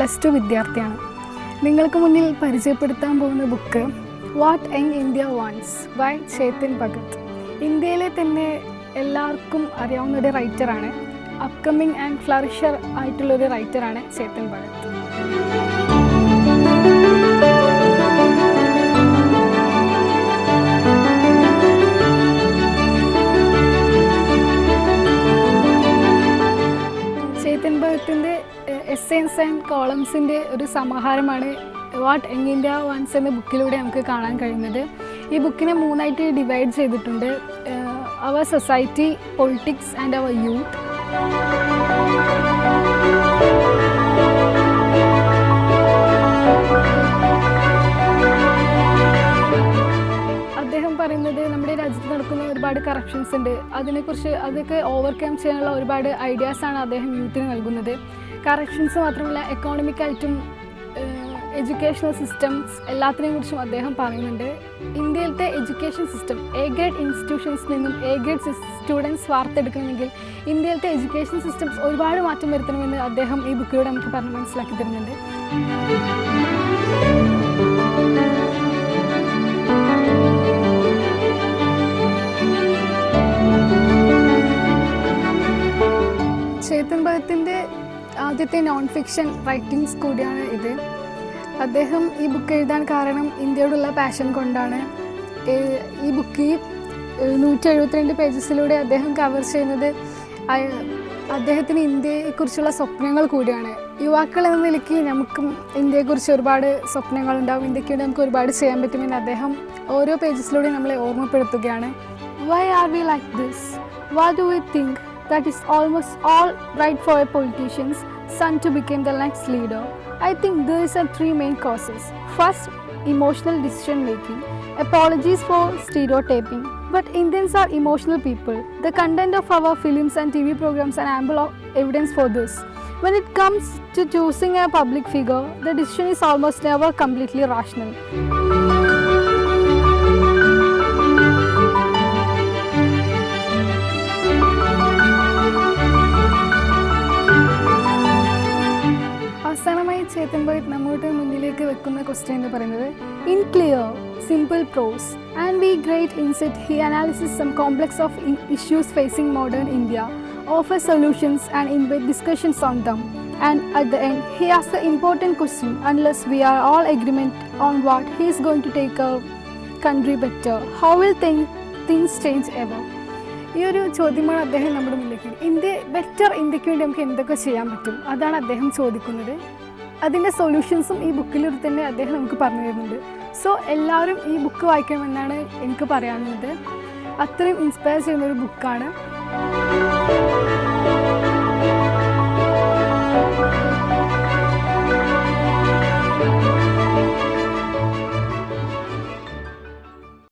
+2 വിദ്യാർത്ഥിയാണ്. നിങ്ങൾക്ക് മുന്നിൽ പരിചയപ്പെടുത്താൻ പോകുന്ന book what young India wants by Chetan Bhagat. ഇന്ത്യയിലെ തന്നെ എല്ലാവർക്കും അറിയാവുന്ന ഒരു റൈറ്ററാണ്. അപ്കമിങ് ആൻഡ് ഫ്ലറിഷർ ആയിട്ടുള്ളൊരു റൈറ്ററാണ് ചേതൻ ഭഗത്. ചേതൻ ഭഗത്തിൻ്റെ എസ്സേസ് ആൻഡ് കോളംസിൻ്റെ ഒരു സമാഹാരമാണ് വാട്ട് യങ് ഇന്ത്യ വാണ്ട്സ് എന്ന ബുക്കിലൂടെ നമുക്ക് കാണാൻ കഴിയുന്നത്. ഈ ബുക്കിനെ 3ആയിട്ട് ഡിവൈഡ് ചെയ്തിട്ടുണ്ട്. Our society, politics and our youth. അദ്ദേഹം പറയുന്നത് നമ്മുടെ രാജ്യത്ത് നടക്കുന്ന ഒരുപാട് കറപ്ഷൻസ് ഉണ്ട്, അതൊക്കെ ഓവർകം ചെയ്യാനുള്ള ഒരുപാട് ഐഡിയാസാണ് അദ്ദേഹം യൂത്തിന് നൽകുന്നത്. കറപ്ഷൻസ് മാത്രമല്ല, എക്കോണമിക്കായിട്ടും എഡ്യൂക്കേഷണൽ സിസ്റ്റംസ് എല്ലാത്തിനെയും കുറിച്ചും അദ്ദേഹം പറയുന്നുണ്ട്. ഇന്ത്യയിലത്തെ എഡ്യൂക്കേഷൻ സിസ്റ്റം ഗ്രേഡ് ഇൻസ്റ്റിറ്റ്യൂഷൻസിൽ നിന്നും ഗ്രേഡ് സ്റ്റുഡൻസ് വാർത്തെടുക്കണമെങ്കിൽ ഇന്ത്യയിലത്തെ എഡ്യൂക്കേഷൻ സിസ്റ്റംസ് ഒരുപാട് മാറ്റം വരുത്തണമെന്ന് അദ്ദേഹം ഈ ബുക്കിലൂടെ നമുക്ക് പറഞ്ഞ് മനസ്സിലാക്കി തരുന്നുണ്ട്. ചേതൻ ഭഗത്തിൻ്റെ ആദ്യത്തെ നോൺ ഫിക്ഷൻ റൈറ്റിങ്സ് കൂടിയാണ് ഇത്. അദ്ദേഹം ഈ ബുക്ക് എഴുതാൻ കാരണം ഇന്ത്യയോടുള്ള പാഷൻ കൊണ്ടാണ്. ഈ ബുക്ക് 172 പേജസിലൂടെ അദ്ദേഹം കവർ ചെയ്യുന്നത് അദ്ദേഹത്തിന് ഇന്ത്യയെക്കുറിച്ചുള്ള സ്വപ്നങ്ങൾ കൂടിയാണ്. യുവാക്കൾ എന്ന നിലയ്ക്ക് നമുക്കും ഇന്ത്യയെക്കുറിച്ച് ഒരുപാട് സ്വപ്നങ്ങളുണ്ടാവും, ഇന്ത്യക്ക് വേണ്ടി നമുക്ക് ഒരുപാട് ചെയ്യാൻ പറ്റുമെന്ന് അദ്ദേഹം ഓരോ പേജസിലൂടെ നമ്മളെ ഓർമ്മപ്പെടുത്തുകയാണ്. Why are we like this? What do we think that is almost all right for a politician's son to become the next leader? I think there are 3 main causes. First, emotional decision making. Apologies for stereotyping, but Indians are emotional people. The content of our films and TV programs are ample of evidence for this. When it comes to choosing a public figure, the decision is almost never completely rational. അവസാനമായി ചേതൻ ഭഗത് നമ്മുടെ മുന്നിലേക്ക് വെക്കുന്ന question എന്ന് പറയുന്നത് in clear simple prose and with great insight he analysis some complex of issues facing modern India, offer solutions and invite discussions on them. And at the end, he asks the important question, unless we are all agreement on what he is going to take our country better, how will things change ever? ഈ ഒരു ചോദ്യമാണ് അദ്ദേഹം നമ്മുടെ മുന്നിലേക്ക്. ഇന്ത്യക്ക് വേണ്ടി നമുക്ക് എന്തൊക്കെ ചെയ്യാൻ പറ്റും, അതാണ് അദ്ദേഹം ചോദിക്കുന്നത്. അതിൻ്റെ സൊല്യൂഷൻസും ഈ ബുക്കിലൂടെ തന്നെ അദ്ദേഹം നമുക്ക് പറഞ്ഞു തരുന്നുണ്ട്. സോ എല്ലാവരും ഈ ബുക്ക് വായിക്കണമെന്നാണ് എനിക്ക് പറയാനുള്ളത്. അത്രയും ഇൻസ്പയർ ചെയ്യുന്നൊരു ബുക്കാണ്.